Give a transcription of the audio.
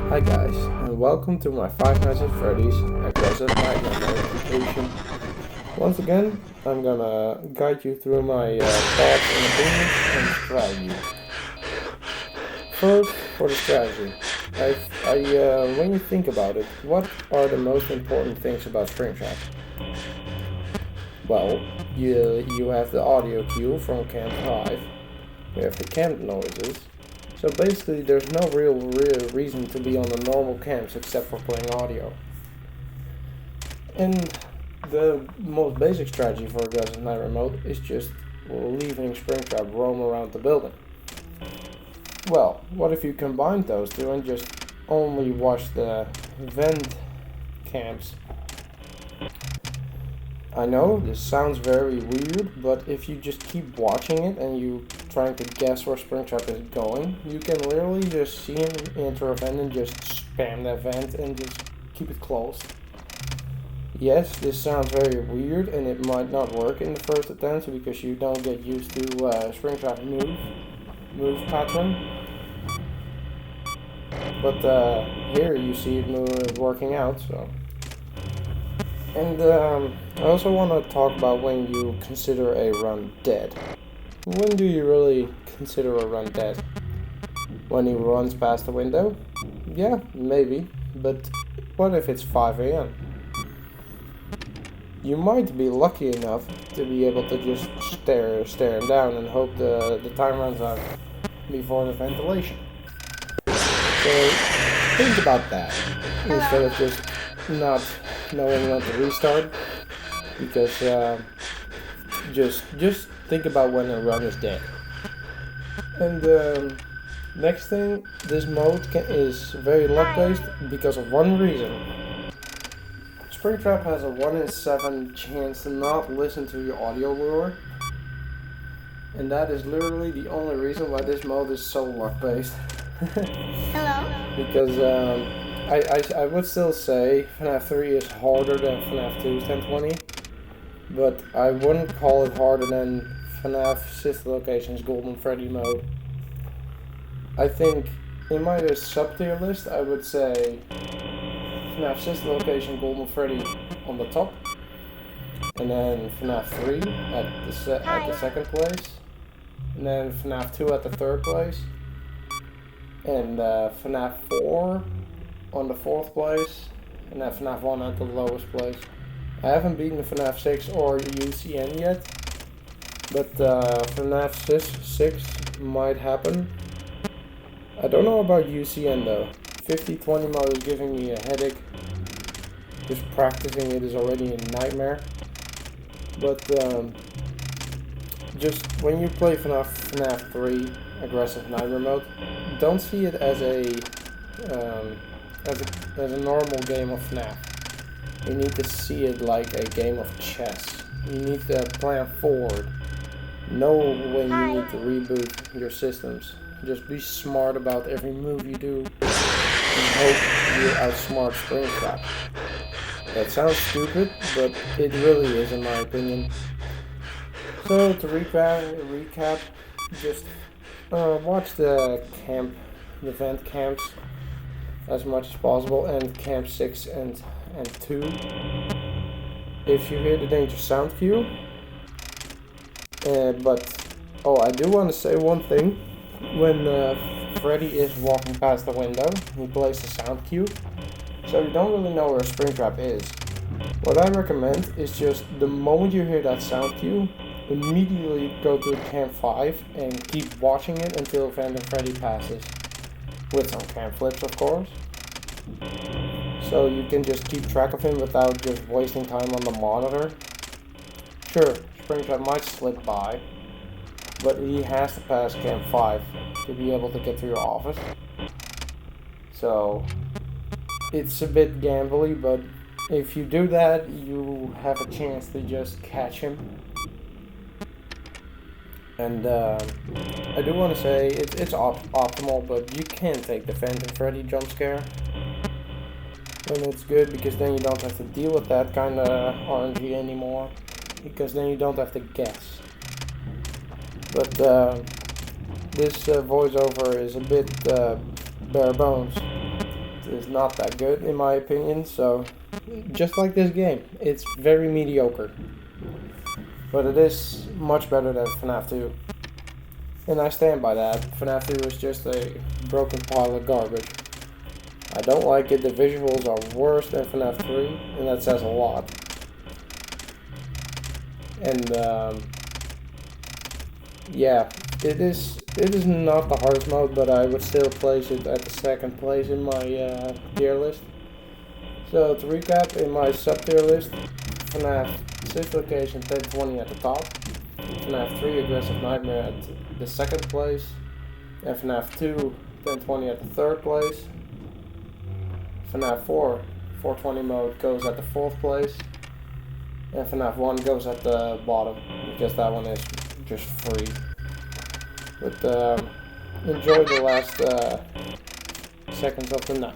Hi guys, and welcome to my Five Nights at Freddy's aggressive nightmare notification. Once again, I'm gonna guide you through my thoughts and opinions and strategy. First, for the strategy. When you think about it, what are the most important things about Springtrap? Well, you have the audio cue from Camp 5, you have the camp noises. So basically there's no real reason to be on the normal camps except for playing audio. And the most basic strategy for aggressive night remote is just leaving Springtrap roam around the building. Well, what if you combine those two and just only watch the vent camps? I know this sounds very weird, but if you just keep watching it and you trying to guess where Springtrap is going, you can literally just see him enter a vent and just spam that vent and just keep it closed. Yes, this sounds very weird and it might not work in the first attempt because you don't get used to Springtrap move pattern. But here you see it working out, so. And I also want to talk about when you consider a run dead. When do you really consider a run dead? When he runs past the window? Yeah, maybe. But what if it's 5 a.m.? You might be lucky enough to be able to just stare him down and hope the time runs out before the ventilation. So think about that instead of just not knowing when to restart, because just think about when a run is dead. And next thing, this mode is very luck based because of one reason. Springtrap has a 1 in 7 chance to not listen to your audio lure, and that is literally the only reason why this mode is so luck based. Hello? Because I would still say FNAF 3 is harder than FNAF 2's 1020, but I wouldn't call it harder than FNAF Sister Location's Golden Freddy mode. I think in my sub-tier list I would say FNAF Sister Location Golden Freddy on the top, and then FNAF 3 at the second place, and then FNAF 2 at the third place, and FNAF 4 on the 4th place, and then FNAF 1 at the lowest place. I haven't beaten the FNAF 6 or UCN yet, but FNAF 6 might happen. I don't know about UCN though. 50-20 mode is giving me a headache. Just practicing it is already a nightmare. But just when you play FNAF 3 aggressive night remote, don't see it as a normal game of FNAF. You need to see it like a game of chess. You need to plan forward. Know when you need to reboot your systems. Just be smart about every move you do and hope you outsmart Springtrap. That sounds stupid, but it really is in my opinion. So to recap, just watch the vent camps as much as possible, and camp 6 and 2. If you hear the danger sound cue, I do want to say one thing. When Freddy is walking past the window, he plays the sound cue, so you don't really know where Springtrap is. What I recommend is just the moment you hear that sound cue, immediately go to camp 5 and keep watching it until Phantom Freddy passes. With some cam flips, of course. So you can just keep track of him without just wasting time on the monitor. Sure, Springtrap might slip by, but he has to pass camp 5 to be able to get to your office. So it's a bit gambly, but if you do that, you have a chance to just catch him. And I do want to say it's optimal, but you can take the Phantom Freddy jump scare when it's good, because then you don't have to deal with that kind of RNG anymore, because then you don't have to guess. But this voiceover is a bit bare bones. is not that good in my opinion, so just like this game, it's very mediocre. But it is much better than FNAF 2. And I stand by that. FNAF 2 is just a broken pile of garbage. I don't like it, the visuals are worse than FNAF 3, and that says a lot. And yeah, it is not the hardest mode, but I would still place it at the second place in my tier list. So to recap, in my sub tier list, FNAF 6th location 1020 at the top, FNAF 3 Aggressive Nightmare at the second place, and FNAF 2 1020 at the third place. FNAF 4 420 mode goes at the fourth place, and FNAF 1 goes at the bottom because that one is just free. But enjoy the last seconds of the night.